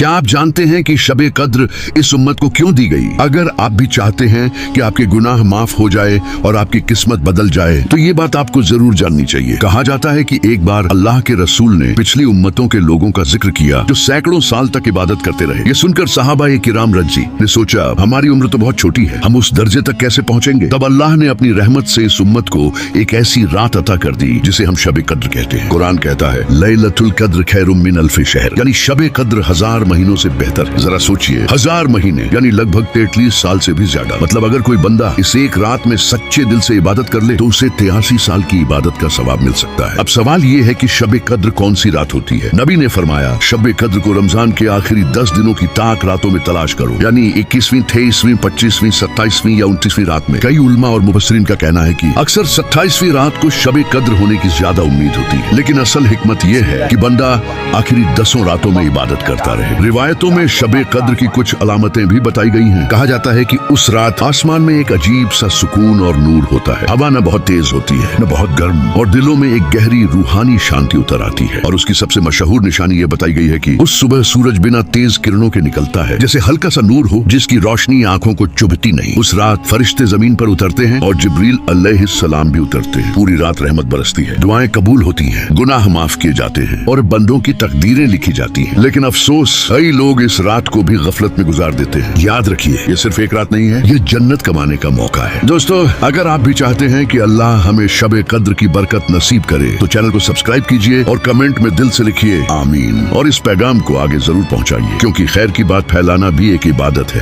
क्या आप जानते हैं कि शब कद्र इस उम्मत को क्यों दी गई? अगर आप भी चाहते हैं कि आपके गुनाह माफ हो जाए और आपकी किस्मत बदल जाए तो ये बात आपको जरूर जाननी चाहिए। कहा जाता है कि एक बार अल्लाह के रसूल ने पिछली उम्मतों के लोगों का जिक्र किया जो सैकड़ों साल तक इबादत करते रहे। ये सुनकर सहाबाए किराम रजी ने सोचा, हमारी उम्र तो बहुत छोटी है, हम उस दर्जे तक कैसे पहुंचेंगे? तब अल्लाह ने अपनी रहमत से इस उम्मत को एक ऐसी रात अता कर दी जिसे हम शब कद्र कहते हैं। कुरान कहता है लैलतुल कद्र खैरुम मिन अल्फि शहर, यानी शब कद्र 1000 महीनों से बेहतर। जरा सोचिए, 1000 महीने यानी लगभग 43 साल से भी ज्यादा। मतलब अगर कोई बंदा इस एक रात में सच्चे दिल से इबादत कर ले तो उसे 83 साल की इबादत का सवाब मिल सकता है। अब सवाल ये है कि शब कद्र कौन सी रात होती है? नबी ने फरमाया शब कद्र को रमजान के आखिरी 10 दिनों की ताक रातों में तलाश करो, यानी 21वीं, 23वीं, 25वीं, 27वीं या 29वीं रात में। कई उलमा और मुफस्सिरीन का कहना है कि अक्सर 27वीं रात को शब कद्र होने की ज्यादा उम्मीद होती है, लेकिन असल हिकमत यह है कि बंदा आखिरी 10 रातों में इबादत करता रहे। रिवायतों में शब कद्र की कुछ अलामतें भी बताई गई हैं। कहा जाता है कि उस रात आसमान में एक अजीब सा सुकून और नूर होता है। हवा न बहुत तेज होती है न बहुत गर्म, और दिलों में एक गहरी रूहानी शांति उतर आती है। और उसकी सबसे मशहूर निशानी ये बताई गई है कि उस सुबह सूरज बिना तेज किरणों के निकलता है, जैसे हल्का सा नूर हो जिसकी रोशनी आंखों को चुभती नहीं। उस रात फरिश्ते जमीन पर उतरते हैं और जिब्रील अलैहिस्सलाम भी उतरते हैं। पूरी रात रहमत बरसती है, दुआएं कबूल होती हैं, गुनाह माफ किए जाते हैं और बंदों की तकदीरें लिखी जाती हैं। लेकिन अफसोस, कई लोग इस रात को भी गफलत में गुजार देते हैं। याद रखिए, ये सिर्फ एक रात नहीं है, ये जन्नत कमाने का मौका है। दोस्तों, अगर आप भी चाहते हैं कि अल्लाह हमें शब कद्र की बरकत नसीब करे तो चैनल को सब्सक्राइब कीजिए और कमेंट में दिल से लिखिए आमीन, और इस पैगाम को आगे जरूर पहुंचाइए, क्योंकि खैर की बात फैलाना भी एक इबादत है।